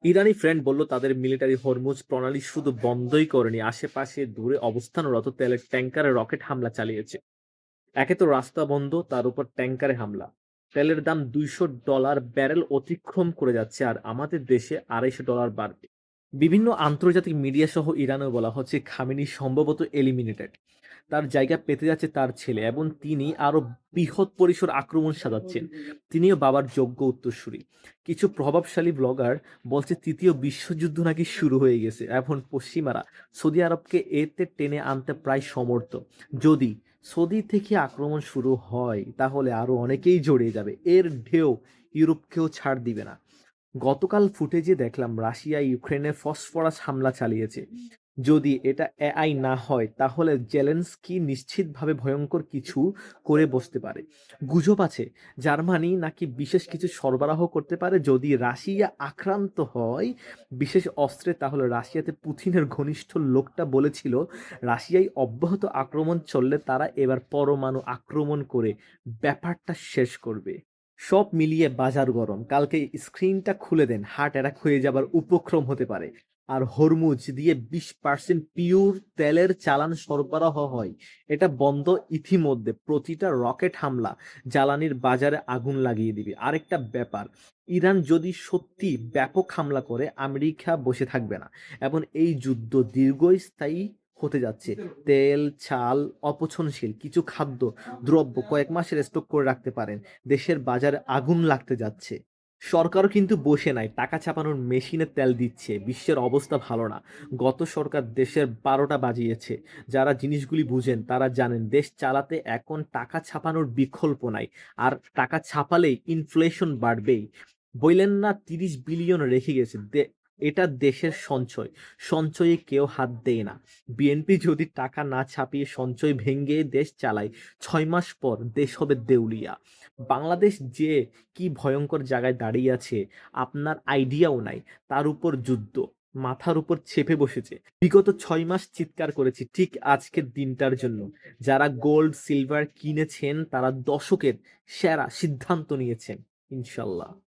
ইরানি friend বলল তাদের military Hormuz প্রণালী শুধু বন্ধই করেনি, আশেপাশে দূরে অবস্থানরত তেলের ট্যাঙ্কারে রকেট হামলা চালিয়েছে। একে তো রাস্তা বন্ধ, তার উপর ট্যাঙ্কারে হামলা। তেলের দাম $200 ব্যারেল অতিক্রম করে যাচ্ছে, আর আমাদের দেশে $250 বাড়বে। বিভিন্ন আন্তর্জাতিক মিডিয়া সহ ইরানেও বলা হচ্ছে খামেনি সম্ভবত এলিমিনেটেড। তার জায়গা পেতে যাচ্ছে তার ছেলে, এবং তিনি আরো বৃহৎ পরিসর আক্রমণ সাজাচ্ছেন। তিনিও বাবার যোগ্য উত্তরসূরি। কিছু প্রভাবশালী ব্লগার বলছে তৃতীয় বিশ্বযুদ্ধ নাকি শুরু হয়ে গেছে। এখন পশ্চিমারা সৌদি আরবকে এতে টেনে আনতে প্রায় সমর্থ। যদি সৌদি থেকে আক্রমণ শুরু হয় তাহলে আরো অনেকেই জড়িয়ে যাবে। এর ঢেউ ইউরোপকেও ছাড় দিবে না। গতকাল ফুটেজে দেখলাম রাশিয়া ইউক্রেনে ফসফরাস হামলা চালিয়েছে। যদি এটা এআই না হয় তাহলে জেলেনস্কি নিশ্চিতভাবে ভয়ঙ্কর কিছু করে বসতে পারে। গুজব আছে জার্মানি নাকি বিশেষ কিছু সরবরাহ করতে পারে যদি রাশিয়া আক্রান্ত হয় বিশেষ অস্ত্রে। তাহলে রাশিয়াতে পুতিনের ঘনিষ্ঠ লোকটা বলেছিল রাশিয়ায় অব্যাহত আক্রমণ চললে তারা এবার পরমাণু আক্রমণ করে ব্যাপারটা শেষ করবে। সব মিলিয়ে বাজার গরম। কালকে স্ক্রিনটা খুলে দেন, হার্ট অ্যাটাক হয়ে যাবার উপক্রম হতে পারে। আর হরমুজ দিয়ে 20% পিওর তেলের চালান সরবরাহ হয়, এটা বন্ধ ইতিমধ্যে। প্রতিটা রকেট হামলা জ্বালানির বাজারে আগুন লাগিয়ে দিবে। আরেকটা ব্যাপার, ইরান যদি সত্যি ব্যাপক হামলা করে আমেরিকা বসে থাকবে না, এবং এই যুদ্ধ দীর্ঘস্থায়ী হতে যাচ্ছে। তেল, চাল, অপচনশীল কিছু খাদ্য দ্রব্য কয়েক মাসের স্টক করে রাখতে পারেন। দেশের বাজারে আগুন লাগতে যাচ্ছে। সরকারও কিন্তু বসে নাই, টাকা ছাপানোর মেশিনে তেল দিচ্ছে। বিশ্বের অবস্থা ভালো না। গত সরকার দেশের 12টা বাজিয়েছে। যারা জিনিসগুলি বুঝেন তারা জানেন দেশ চালাতে এখন টাকা ছাপানোর বিকল্প নাই। আর টাকা ছাপালেই ইনফ্লেশন বাড়বেই। বললেন না 30 বিলিয়ন রেখে গেছে, এটা দেশের সঞ্চয়। সঞ্চয়ে কেউ হাত দেয় না। বিএনপি যদি টাকা না ছাপিয়ে সঞ্চয় ভেঙে দেশ চালায়, 6 মাস পর দেশ হবে দেউলিয়া। বাংলাদেশ যে কি ভয়ঙ্কর জায়গায় দাঁড়িয়ে আছে আপনার আইডিয়াও নাই। তার উপর যুদ্ধ মাথার উপর চেপে বসেছে। বিগত 6 মাস চিৎকার করেছি ঠিক আজকের দিনটার জন্য। যারা গোল্ড সিলভার কিনেছেন তারা দশকের সেরা সিদ্ধান্ত নিয়েছেন। ইনশাল্লাহ।